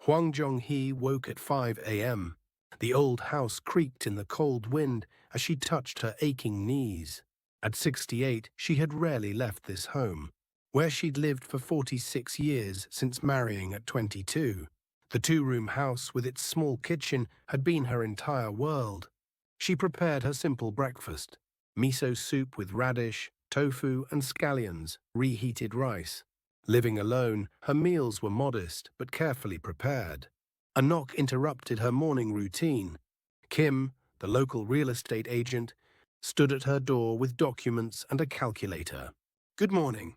Huang Zhonghee woke at 5 a.m. The old house creaked in the cold wind as she touched her aching knees. At 68, she had rarely left this home, where she'd lived for 46 years since marrying at 22. The two-room house with its small kitchen had been her entire world. She prepared her simple breakfast: miso soup with radish, tofu, and scallions, reheated rice. Living alone, her meals were modest but carefully prepared. A knock interrupted her morning routine. Kim, the local real estate agent, stood at her door with documents and a calculator. "Good morning.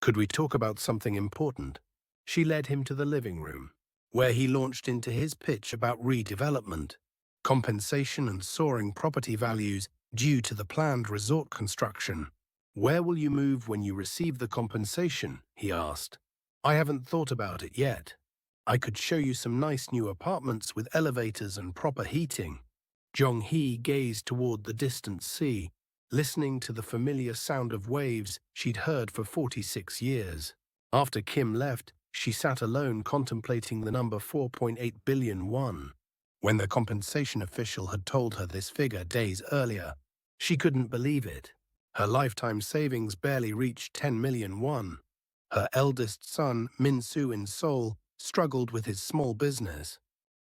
Could we talk about something important?" She led him to the living room, where he launched into his pitch about redevelopment, compensation and soaring property values due to the planned resort construction. "Where will you move when you receive the compensation?" he asked. "I haven't thought about it yet. I could show you some nice new apartments with elevators and proper heating." Zhonghee gazed toward the distant sea, listening to the familiar sound of waves she'd heard for 46 years. After Kim left, she sat alone contemplating the number 4.8 billion won. When the compensation official had told her this figure days earlier, she couldn't believe it. Her lifetime savings barely reached 10 million won. Her eldest son, Min-soo in Seoul, struggled with his small business.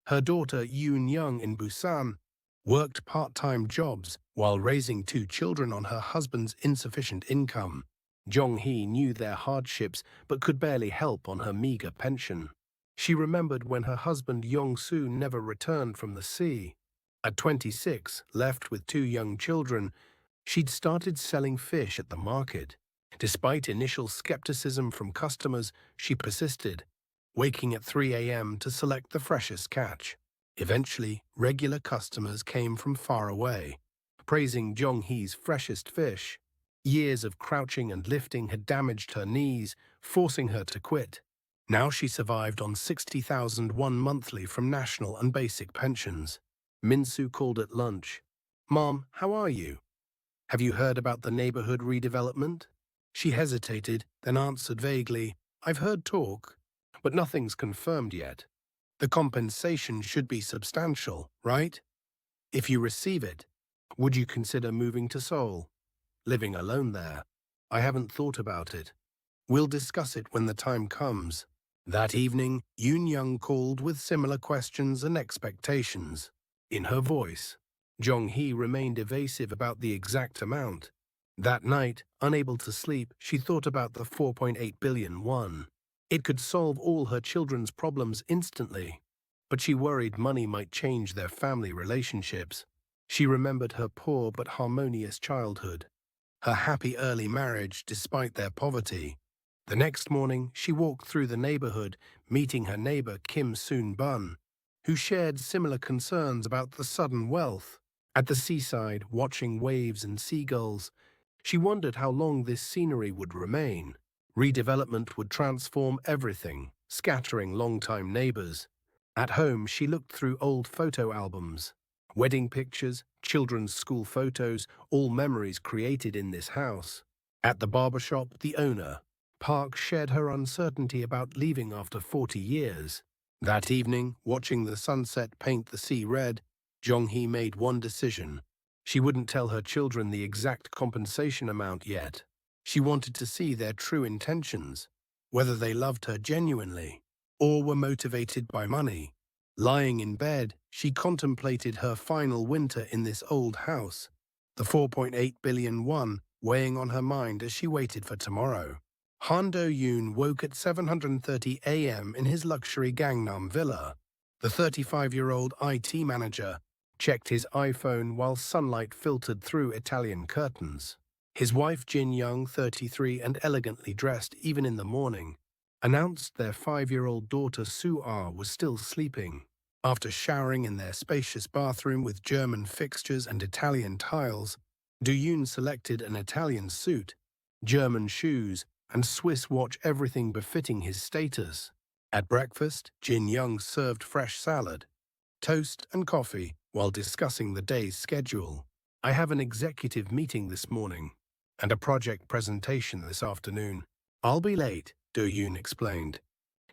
Her daughter, Yoon Young in Busan, worked part-time jobs while raising two children on her husband's insufficient income. Zhonghee knew their hardships but could barely help on her meager pension. She remembered when her husband Yong-soo never returned from the sea. At 26, left with two young children, she'd started selling fish at the market. Despite initial skepticism from customers, she persisted, waking at 3 a.m. to select the freshest catch. Eventually, regular customers came from far away, praising Zhonghee's freshest fish. Years of crouching and lifting had damaged her knees, forcing her to quit. Now she survived on 60,000 won monthly from national and basic pensions. Min-soo called at lunch. "Mom, how are you? Have you heard about the neighborhood redevelopment?" She hesitated, then answered vaguely, "I've heard talk, but nothing's confirmed yet. The compensation should be substantial, right? If you receive it, would you consider moving to Seoul? Living alone there? I haven't thought about it. We'll discuss it when the time comes." That evening, Yoon Young called with similar questions and expectations in her voice. Zhonghee remained evasive about the exact amount. That night, unable to sleep, she thought about the 4.8 billion won. It could solve all her children's problems instantly, but she worried money might change their family relationships. She remembered her poor but harmonious childhood, her happy early marriage despite their poverty. The next morning, she walked through the neighborhood, meeting her neighbor Kim Soon-bun, who shared similar concerns about the sudden wealth. At the seaside, watching waves and seagulls, she wondered how long this scenery would remain. Redevelopment would transform everything, scattering longtime neighbors. At home, she looked through old photo albums. Wedding pictures, children's school photos, all memories created in this house. At the barbershop, the owner, Park, shared her uncertainty about leaving after 40 years. That evening, watching the sunset paint the sea red, Zhonghee made one decision. She wouldn't tell her children the exact compensation amount yet. She wanted to see their true intentions, whether they loved her genuinely or were motivated by money. Lying in bed, she contemplated her final winter in this old house, the 4.8 billion won weighing on her mind as she waited for tomorrow. Han Do-yoon woke at 7:30 a.m. in his luxury Gangnam villa. The 35-year-old IT manager checked his iPhone while sunlight filtered through Italian curtains. His wife Jin Young, 33 and elegantly dressed even in the morning, announced their 5-year-old daughter Soo-ah was still sleeping. After showering in their spacious bathroom with German fixtures and Italian tiles, Do-yoon selected an Italian suit, German shoes, and Swiss watch, everything befitting his status. At breakfast, Jin Young served fresh salad, toast, and coffee while discussing the day's schedule. "I have an executive meeting this morning and a project presentation this afternoon. I'll be late," Do-yoon explained.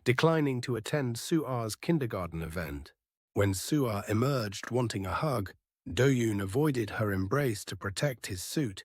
declining to attend Sua's kindergarten event. When Sua emerged wanting a hug, Do-yoon avoided her embrace to protect his suit,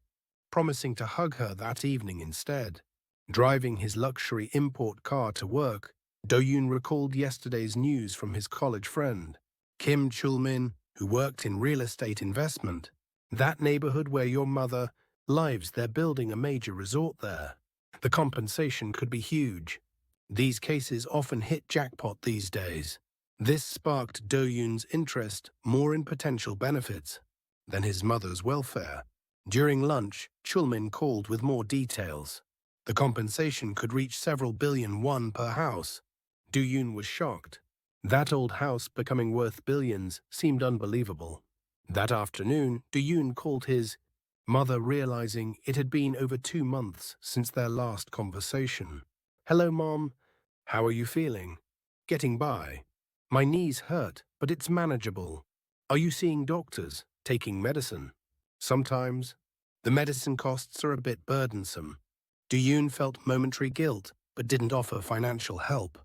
promising to hug her that evening instead. Driving his luxury import car to work, Do-yoon recalled yesterday's news from his college friend, Kim Chul-min, who worked in real estate investment. That neighborhood where your mother lives, they're building a major resort there. The compensation could be huge. These cases often hit jackpot these days. This sparked Do-yoon's interest more in potential benefits than his mother's welfare. During lunch, Chulmin called with more details. The compensation could reach several billion won per house. Do-yoon was shocked. That old house becoming worth billions seemed unbelievable. That afternoon, Do-yoon called his mother, realizing it had been over 2 months since their last conversation. "Hello, Mom. How are you feeling?" "Getting by. My knees hurt, but it's manageable." "Are you seeing doctors, taking medicine?" "Sometimes. The medicine costs are a bit burdensome." Do-yoon felt momentary guilt, but didn't offer financial help.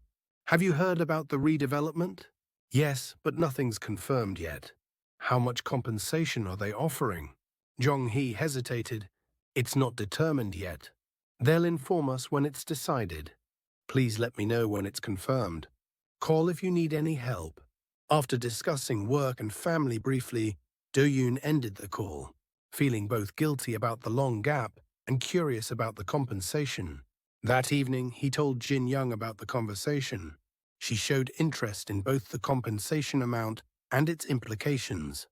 "Have you heard about the redevelopment?" "Yes, but nothing's confirmed yet." "How much compensation are they offering?" Jong-hee hesitated. "It's not determined yet. They'll inform us when it's decided. Please let me know when it's confirmed. Call if you need any help." After discussing work and family briefly, Do-yoon ended the call, feeling both guilty about the long gap and curious about the compensation. That evening, he told Jin Young about the conversation. She showed interest in both the compensation amount and its implications.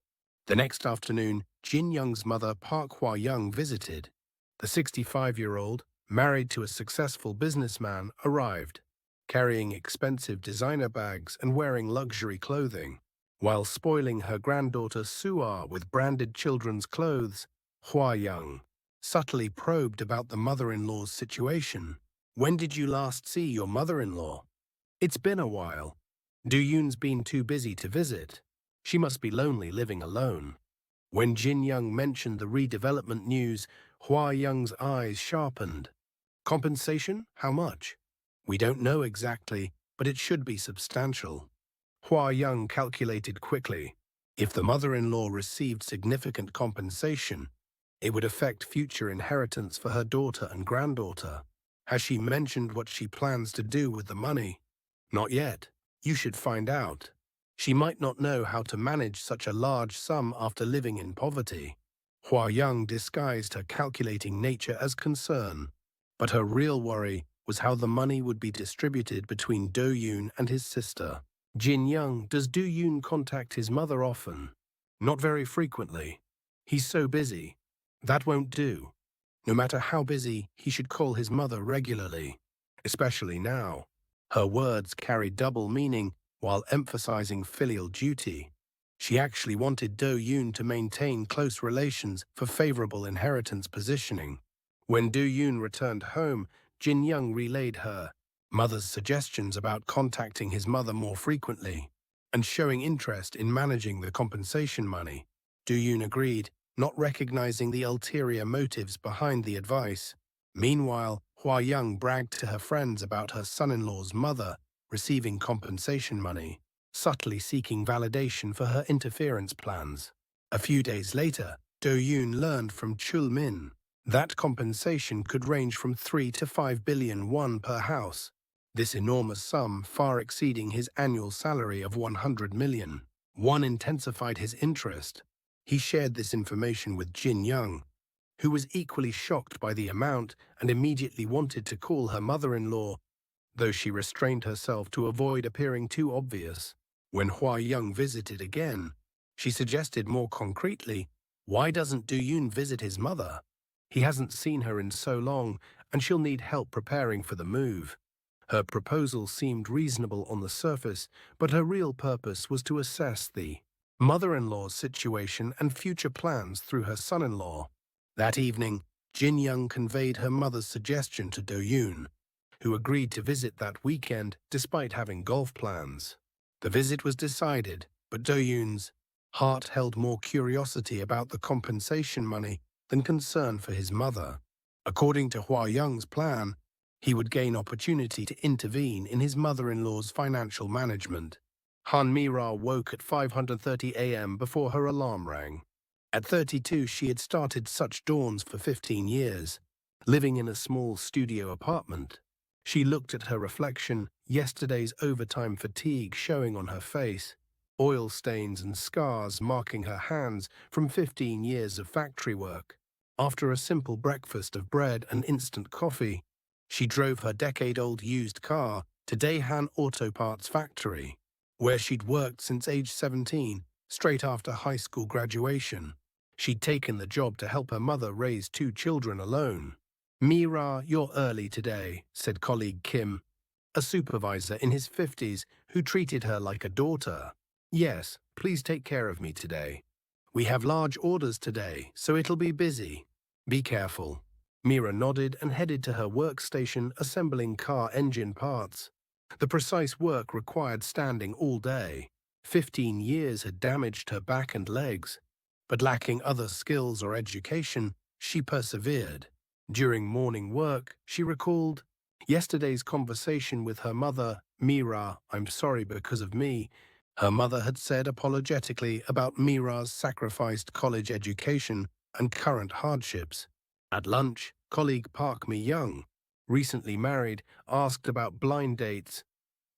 The next afternoon, Jin Young's mother, Park Hwa-young, visited. The 65-year-old, married to a successful businessman, arrived, carrying expensive designer bags and wearing luxury clothing. While spoiling her granddaughter Sua with branded children's clothes, Hwa-young subtly probed about the mother-in-law's situation. "When did you last see your mother-in-law?" "It's been a while. Do-yoon's been too busy to visit. She must be lonely living alone." When Jin Young mentioned the redevelopment news, Hwa-young's eyes sharpened. "Compensation? How much?" "We don't know exactly, but it should be substantial." Hwa-young calculated quickly. If the mother-in-law received significant compensation, it would affect future inheritance for her daughter and granddaughter. "Has she mentioned what she plans to do with the money?" "Not yet. You should find out. She might not know how to manage such a large sum after living in poverty." Hwa-young disguised her calculating nature as concern, but her real worry was how the money would be distributed between Do-yoon and his sister. "Jin Young, does Do-yoon contact his mother often?" "Not very frequently. He's so busy." "That won't do. No matter how busy, he should call his mother regularly, especially now." Her words carried double meaning while emphasizing filial duty. She actually wanted Do-yoon to maintain close relations for favorable inheritance positioning. When Do-yoon returned home, Jin Young relayed her mother's suggestions about contacting his mother more frequently and showing interest in managing the compensation money. Do-yoon agreed, not recognizing the ulterior motives behind the advice. Meanwhile, Hwa-young bragged to her friends about her son-in-law's mother receiving compensation money, subtly seeking validation for her interference plans. A few days later, Do-yoon learned from Chul-min that compensation could range from 3 to 5 billion won per house, this enormous sum far exceeding his annual salary of 100 million. One intensified his interest. He shared this information with Jin Young, who was equally shocked by the amount and immediately wanted to call her mother-in-law, though she restrained herself to avoid appearing too obvious. When Hwa-young visited again, she suggested more concretely, "Why doesn't Do-yoon visit his mother? He hasn't seen her in so long, and she'll need help preparing for the move." Her proposal seemed reasonable on the surface, but her real purpose was to assess the mother-in-law's situation and future plans through her son-in-law. That evening, Jin Young conveyed her mother's suggestion to Do-yoon, who agreed to visit that weekend despite having golf plans. The visit was decided, but Do-yoon's heart held more curiosity about the compensation money than concern for his mother. According to Hwa-young's plan, He would gain opportunity to intervene in his mother-in-law's financial management. Mira woke at 5:30 a.m. before her alarm rang. At 32, she had started such dawns for 15 years, living in a small studio apartment. She looked at her reflection, yesterday's overtime fatigue showing on her face, oil stains and scars marking her hands from 15 years of factory work. After a simple breakfast of bread and instant coffee, she drove her decade-old used car to Daehan Auto Parts factory, where she'd worked since age 17, straight after high school graduation. She'd taken the job to help her mother raise 2 children alone. "Mira, you're early today," said colleague Kim, a supervisor in his 50s who treated her like a daughter. "Yes, please take care of me today. We have large orders today, so it'll be busy. Be careful." Mira nodded and headed to her workstation assembling car engine parts. The precise work required standing all day. 15 years had damaged her back and legs, but lacking other skills or education, she persevered. During morning work, she recalled yesterday's conversation with her mother. "Mira, I'm sorry because of me," her mother had said apologetically about Mira's sacrificed college education and current hardships. At lunch, colleague Park Mi-young, recently married, asked about blind dates.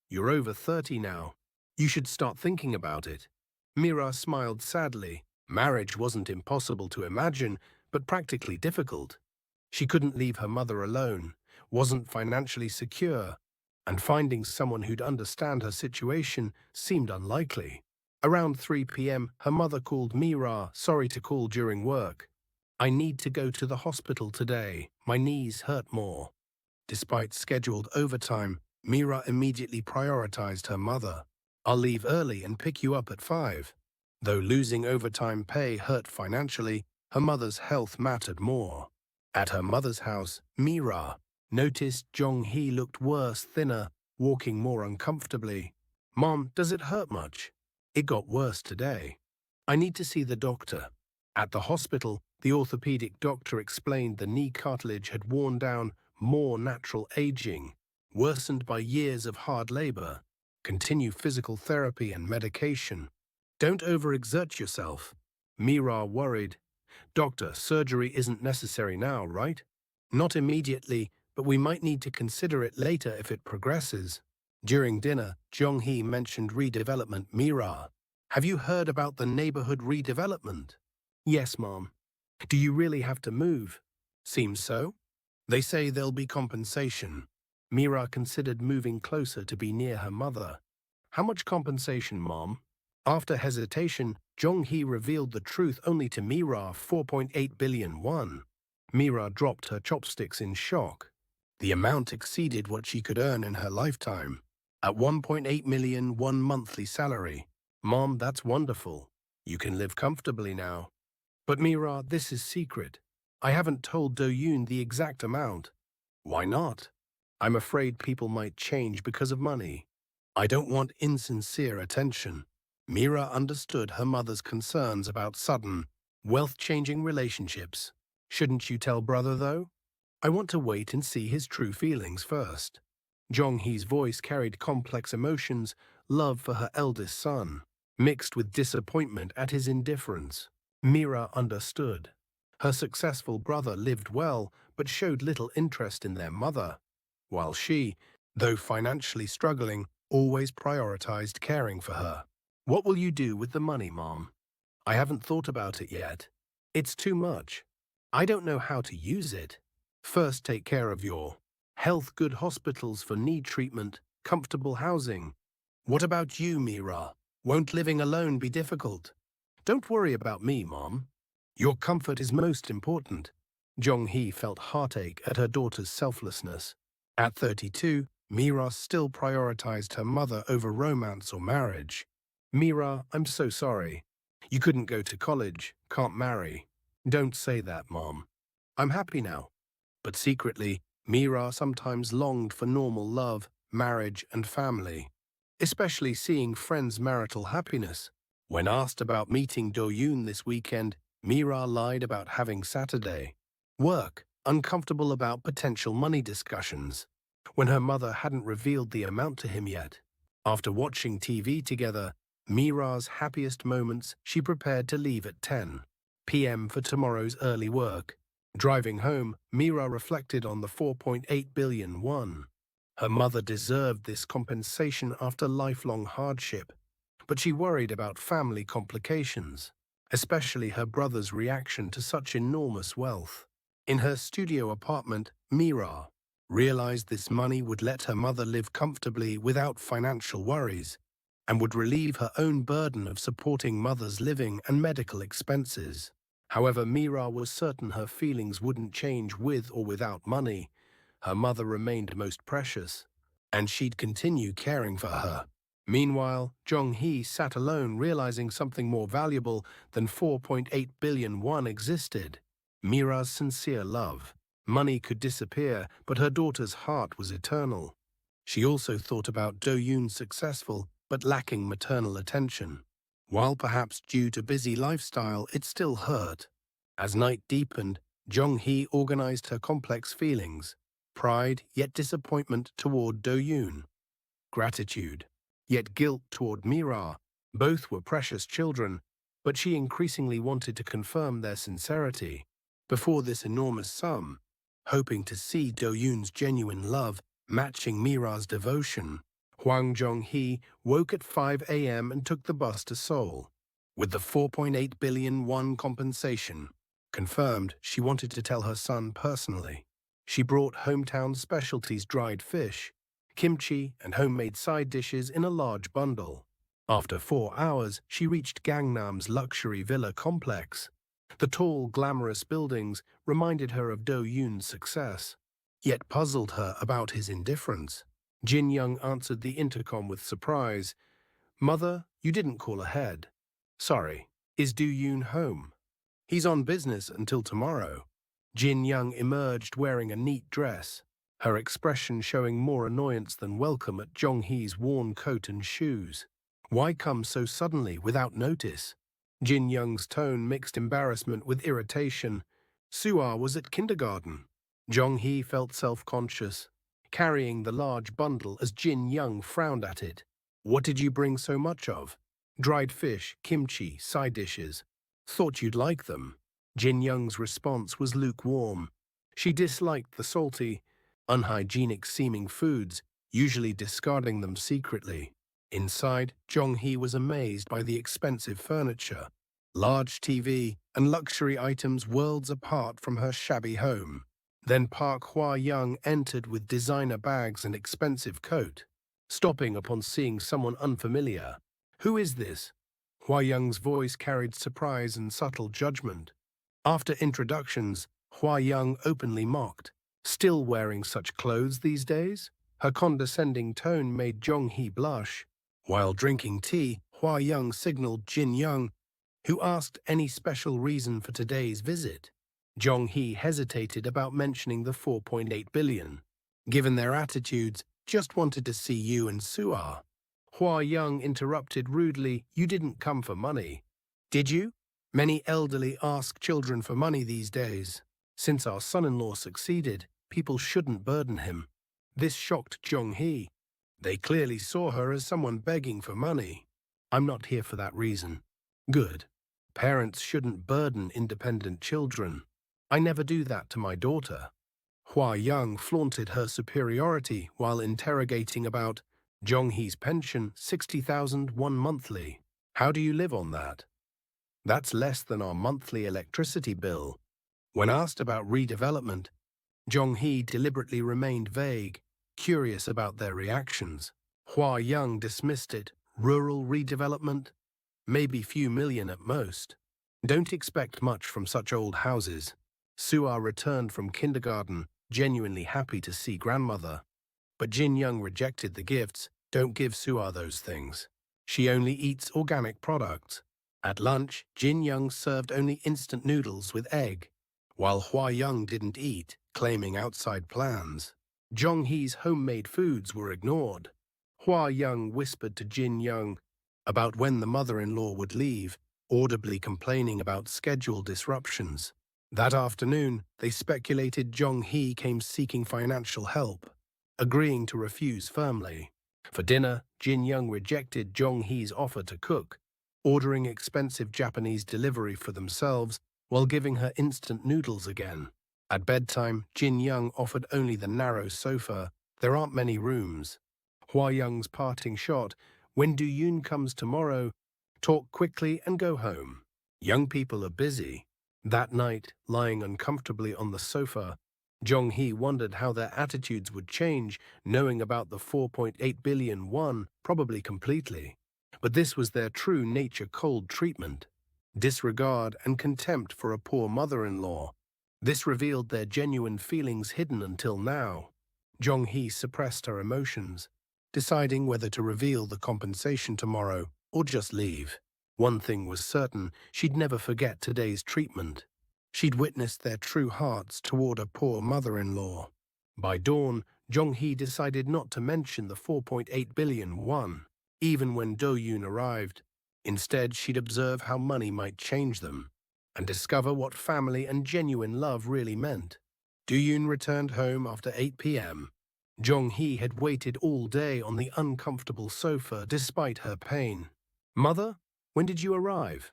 "You're over 30 now. You should start thinking about it." Mira smiled sadly. Marriage wasn't impossible to imagine, but practically difficult. She couldn't leave her mother alone, wasn't financially secure, and finding someone who'd understand her situation seemed unlikely. Around 3 p.m., her mother called Mira, sorry to call during work. "I need to go to the hospital today. My knees hurt more." Despite scheduled overtime, Mira immediately prioritized her mother. "I'll leave early and pick you up at 5. Though losing overtime pay hurt financially, her mother's health mattered more. At her mother's house, Mira noticed Jong-hee looked worse, thinner, walking more uncomfortably. "Mom, does it hurt much?" "It got worse today. I need to see the doctor." At the hospital, the orthopedic doctor explained the knee cartilage had worn down, more natural aging, worsened by years of hard labor. "Continue physical therapy and medication. Don't overexert yourself." Mira worried. "Doctor, surgery isn't necessary now, right?" "Not immediately, but we might need to consider it later if it progresses." During dinner, Jong-hee mentioned redevelopment. "Mira, have you heard about the neighborhood redevelopment?" "Yes, Mom." "Do you really have to move?" "Seems so. They say there'll be compensation." Mira considered moving closer to be near her mother. "How much compensation, Mom?" After hesitation, Jong-hee revealed the truth only to Mira, 4.8 billion won. Mira dropped her chopsticks in shock. The amount exceeded what she could earn in her lifetime. At 1.8 million won monthly salary. "Mom, that's wonderful. You can live comfortably now." "But Mira, this is secret. I haven't told Do-yoon the exact amount." "Why not?" "I'm afraid people might change because of money. I don't want insincere attention." Mira understood her mother's concerns about sudden, wealth-changing relationships. "Shouldn't you tell brother, though?" "I want to wait and see his true feelings first." Jong-hee's voice carried complex emotions, love for her eldest son, mixed with disappointment at his indifference. Mira understood. Her successful brother lived well, but showed little interest in their mother, while she, though financially struggling, always prioritized caring for her. "What will you do with the money, Mom?" "I haven't thought about it yet. It's too much. I don't know how to use it. First, take care of your health, good hospitals for knee treatment, comfortable housing." "What about you, Mira? Won't living alone be difficult?" "Don't worry about me, Mom. Your comfort is most important." Jong-hee felt heartache at her daughter's selflessness. At 32, Mira still prioritized her mother over romance or marriage. "Mira, I'm so sorry. You couldn't go to college, can't marry." "Don't say that, Mom. I'm happy now." But secretly, Mira sometimes longed for normal love, marriage, and family, especially seeing friends' marital happiness. When asked about meeting Do-yoon this weekend, Mira lied about having Saturday work, uncomfortable about potential money discussions. when her mother hadn't revealed the amount to him yet. After watching TV together, Mira's happiest moments, she prepared to leave at 10 p.m. for tomorrow's early work. Driving home, Mira reflected on the 4.8 billion won. Her mother deserved this compensation after lifelong hardship, but she worried about family complications, especially her brother's reaction to such enormous wealth. In her studio apartment, Mira realized this money would let her mother live comfortably without financial worries, and would relieve her own burden of supporting mother's living and medical expenses. However, Mira was certain her feelings wouldn't change with or without money. Her mother remained most precious, and she'd continue caring for her. Meanwhile, Jong-hee sat alone, realizing something more valuable than 4.8 billion won existed: Mira's sincere love. Money could disappear, but her daughter's heart was eternal. She also thought about Do-yoon's successful but lacking maternal attention. While perhaps due to busy lifestyle, it still hurt. As night deepened, Jong-hee organized her complex feelings: pride yet disappointment toward Do-yoon, gratitude yet guilt toward Mira. Both were precious children, but she increasingly wanted to confirm their sincerity before this enormous sum, hoping to see Do-yoon's genuine love matching Mira's devotion. Hwang Jong-hee woke at 5 a.m. and took the bus to Seoul. With the 4.8 billion won compensation confirmed, she wanted to tell her son personally. She brought hometown specialties: dried fish, kimchi, and homemade side dishes in a large bundle. After 4 hours, she reached Gangnam's luxury villa complex. The tall, glamorous buildings reminded her of Do-yoon's success, yet puzzled her about his indifference. Jin Young answered the intercom with surprise. "Mother, you didn't call ahead." "Sorry. Is Do-yoon home?" "He's on business until tomorrow." Jin Young emerged wearing a neat dress, her expression showing more annoyance than welcome at Jong-hee's worn coat and shoes. "Why come so suddenly, without notice?" Jin Young's tone mixed embarrassment with irritation. "Suah was at kindergarten." Jong-hee felt self-conscious, carrying the large bundle as Jin Young frowned at it. "What did you bring so much of?" "Dried fish, kimchi, side dishes. Thought you'd like them." Jin Young's response was lukewarm. She disliked the salty, unhygienic-seeming foods, usually discarding them secretly. Inside, Jong-hee was amazed by the expensive furniture, large TV, and luxury items worlds apart from her shabby home. Then Park Hwa-young entered with designer bags and expensive coat, stopping upon seeing someone unfamiliar. "Who is this?" Hwa-young's voice carried surprise and subtle judgment. After introductions, Hwa-young openly mocked. "Still wearing such clothes these days?" Her condescending tone made Jong-hee blush. While drinking tea, Hwa-young signaled Jin Young, who asked any special reason for today's visit. Jong-hee hesitated about mentioning the 4.8 billion. Given their attitudes, "Just wanted to see you and Suah." Hwa-young interrupted rudely, "You didn't come for money, did you? Many elderly ask children for money these days. Since our son-in-law succeeded, people shouldn't burden him." This shocked Jong-hee. They clearly saw her as someone begging for money. "I'm not here for that reason." "Good. Parents shouldn't burden independent children. I never do that to my daughter." Hwa-young flaunted her superiority while interrogating about Jong-hee's pension, 60,000 won monthly. "How do you live on that?" "That's less than our monthly electricity bill." When asked about redevelopment, Jong-hee deliberately remained vague, curious about their reactions. Hwa-young dismissed it. "Rural redevelopment? Maybe few million at most. Don't expect much from such old houses." Suah returned from kindergarten, genuinely happy to see grandmother. But Jin Young rejected the gifts. "Don't give Suah those things. She only eats organic products." At lunch, Jin Young served only instant noodles with egg, while Hwa-young didn't eat, claiming outside plans. Jong-hee's homemade foods were ignored. Hwa-young whispered to Jin Young about when the mother-in-law would leave, audibly complaining about schedule disruptions. That afternoon, they speculated Jong-hee came seeking financial help. agreeing to refuse firmly. For dinner, Jin Young rejected Jong Hee's offer to cook, ordering expensive Japanese delivery for themselves while giving her instant noodles again. At bedtime, Jin Young offered only the narrow sofa. There aren't many rooms. Hua Young's parting shot, when Do Yoon comes tomorrow, talk quickly and go home. Young people are busy. That night, lying uncomfortably on the sofa, Jong Hee wondered how their attitudes would change, knowing about the 4.8 billion won, probably completely. But this was their true nature: cold treatment, disregard and contempt for a poor mother-in-law. This revealed their genuine feelings hidden until now. Jong Hee suppressed her emotions, deciding whether to reveal the compensation tomorrow or just leave. One thing was certain: she'd never forget today's treatment. She'd witnessed their true hearts toward a poor mother-in-law. By dawn, Jong Hee decided not to mention the 4.8 billion won, even when Do Yoon arrived. Instead, she'd observe how money might change them, and discover what family and genuine love really meant. Do Yoon returned home after 8 p.m. Jong Hee had waited all day on the uncomfortable sofa despite her pain. "Mother, when did you arrive?"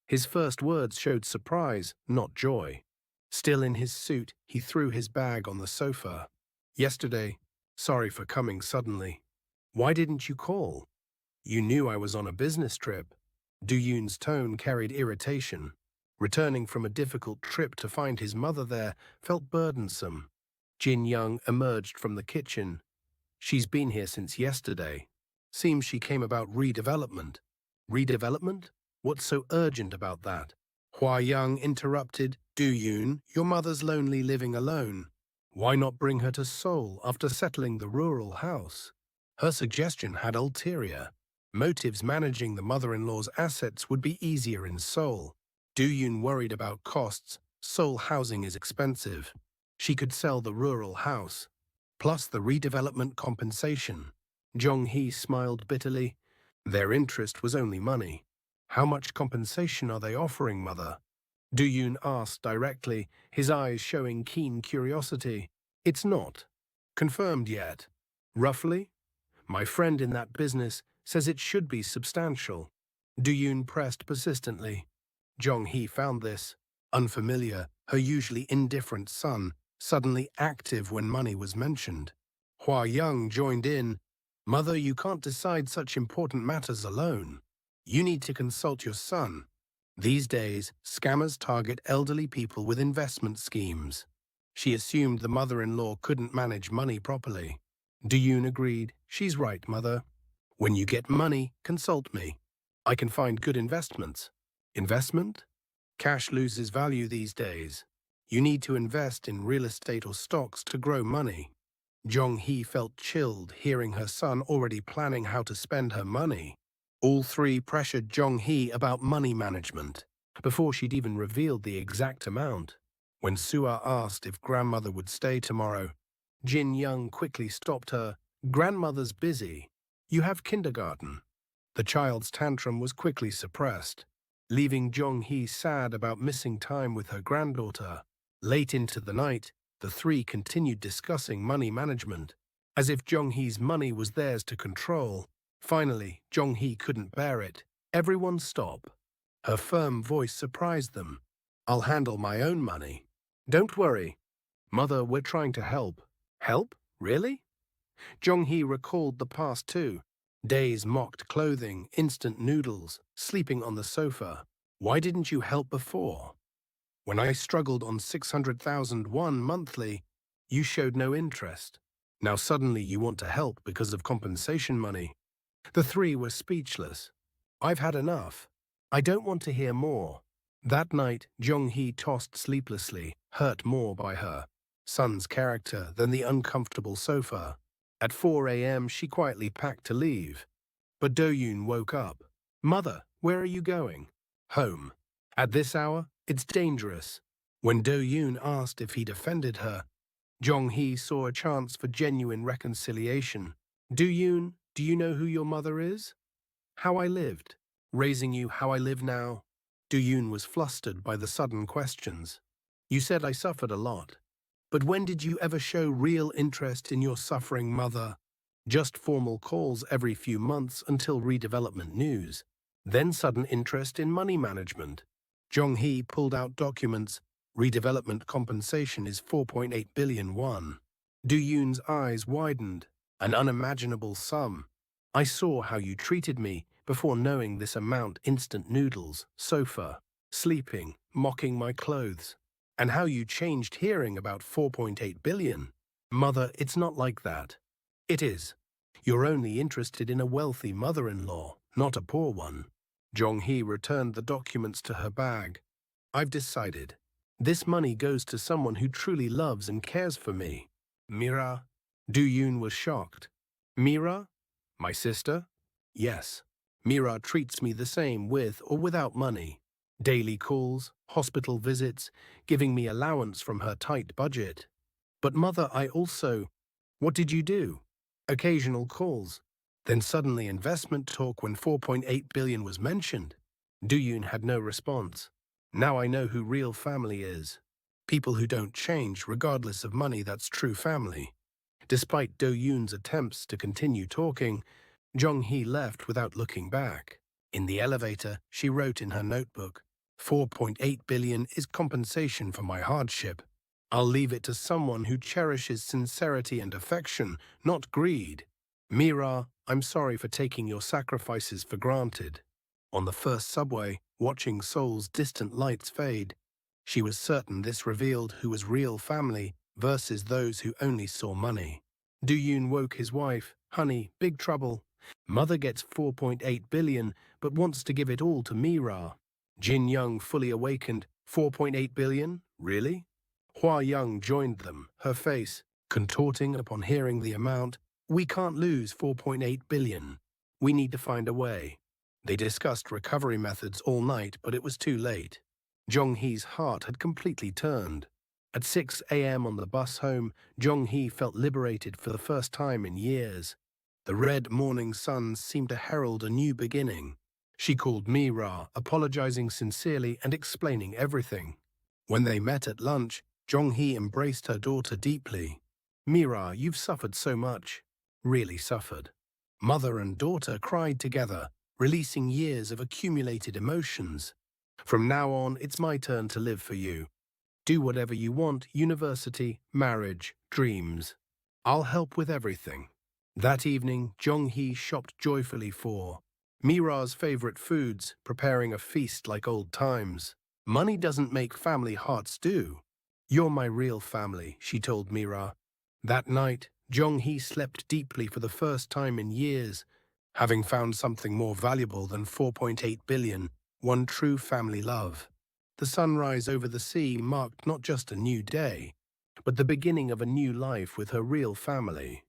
His first words showed surprise, not joy. Still in his suit, he threw his bag on the sofa. "Yesterday. Sorry for coming suddenly." "Why didn't you call?" "You knew I was on a business trip." Do Yoon's tone carried irritation. Returning from a difficult trip to find his mother there felt burdensome. Jin Young emerged from the kitchen. "She's been here since yesterday. Seems she came about redevelopment." "Redevelopment? What's so urgent about that?" Hua Young interrupted. "Do Yoon, your mother's lonely living alone. Why not bring her to Seoul after settling the rural house?" Her suggestion had ulterior motives. Managing the mother-in-law's assets would be easier in Seoul. Do Yoon worried about costs. Seoul housing is expensive. She could sell the rural house, plus the redevelopment compensation. Jong Hee smiled bitterly. Their interest was only money. "How much compensation are they offering, mother?" Do Yoon asked directly, his eyes showing keen curiosity. "It's not confirmed yet. Roughly? My friend in that business says it should be substantial." Do Yoon pressed persistently. Jong Hee found this unfamiliar. Her usually indifferent son suddenly active when money was mentioned. Hua Young joined in. "Mother, you can't decide such important matters alone. You need to consult your son. These days, scammers target elderly people with investment schemes." She assumed the mother-in-law couldn't manage money properly. Do Yoon agreed. "She's right, mother. When you get money, consult me. I can find good investments." "Investment? Cash loses value these days. You need to invest in real estate or stocks to grow money." Jong Hee felt chilled hearing her son already planning how to spend her money. All three pressured Jong Hee about money management before she'd even revealed the exact amount. When Sua asked if grandmother would stay tomorrow, Jin Young quickly stopped her. "Grandmother's busy. You have kindergarten." The child's tantrum was quickly suppressed, leaving Jong Hee sad about missing time with her granddaughter. Late into the night, the three continued discussing money management, as if Jong Hee's money was theirs to control. Finally, Jong Hee couldn't bear it. "Everyone stop." Her firm voice surprised them. "I'll handle my own money. Don't worry. Mother, we're trying to help." "Help? Really?" Jong Hee recalled the past too. Days mocked clothing, instant noodles, sleeping on the sofa. "Why didn't you help before? When I struggled on 600,000 won monthly, you showed no interest. Now suddenly you want to help because of compensation money." The three were speechless. "I've had enough. I don't want to hear more." That night, Jong Hee tossed sleeplessly, hurt more by her son's character than the uncomfortable sofa. At 4 a.m., she quietly packed to leave. But Do Yoon woke up. "Mother, where are you going?" "Home." "At this hour? It's dangerous." When Do Yoon asked if he'd offended her, Jong Hee saw a chance for genuine reconciliation. "Do Yoon, do you know who your mother is?" "How I lived. Raising you how I live now." Do Yoon was flustered by the sudden questions. "You said I suffered a lot. But when did you ever show real interest in your suffering mother? Just formal calls every few months until redevelopment news. Then sudden interest in money management. Jong-hee pulled out documents. Redevelopment compensation is 4.8 billion won. Do-yoon's eyes widened. An unimaginable sum. I saw how you treated me before knowing this amount: instant noodles, sofa, sleeping, mocking my clothes. And how you changed hearing about 4.8 billion. Mother, it's not like that. It is. You're only interested in a wealthy mother-in-law, not a poor one. Jong-hee returned the documents to her bag. I've decided. This money goes to someone who truly loves and cares for me. Mira? Do-yoon was shocked. Mira? My sister? Yes. Mira treats me the same with or without money. Daily calls, hospital visits, giving me allowance from her tight budget. But mother, I also… What did you do? Occasional calls. Then suddenly investment talk when 4.8 billion was mentioned. Do-yoon had no response. Now I know who real family is. People who don't change regardless of money, that's true family. Despite Do-yoon's attempts to continue talking, Jong-hee left without looking back. In the elevator, she wrote in her notebook, 4.8 billion is compensation for my hardship. I'll leave it to someone who cherishes sincerity and affection, not greed. Mira, I'm sorry for taking your sacrifices for granted. On the first subway, watching Seoul's distant lights fade, she was certain this revealed who was real family versus those who only saw money. Do-yoon woke his wife. Honey, big trouble. Mother gets 4.8 billion but wants to give it all to Mira. Jin Young fully awakened. 4.8 billion? Really? Hua Young joined them, her face contorting upon hearing the amount. We can't lose 4.8 billion. We need to find a way. They discussed recovery methods all night, but it was too late. Jong-hee's heart had completely turned. At 6 a.m. on the bus home, Jong-hee felt liberated for the first time in years. The red morning sun seemed to herald a new beginning. She called Mira, apologizing sincerely and explaining everything. When they met at lunch, Jong-hee embraced her daughter deeply. Mira, you've suffered so much. Really suffered. Mother and daughter cried together, releasing years of accumulated emotions. From now on, it's my turn to live for you. Do whatever you want: university, marriage, dreams. I'll help with everything. That evening, Jong-hee shopped joyfully for Mira's favorite foods, preparing a feast like old times. Money doesn't make family hearts do. You're my real family, she told Mira. That night, Jong-hee slept deeply for the first time in years, having found something more valuable than 4.8 billion, one true family love. The sunrise over the sea marked not just a new day, but the beginning of a new life with her real family.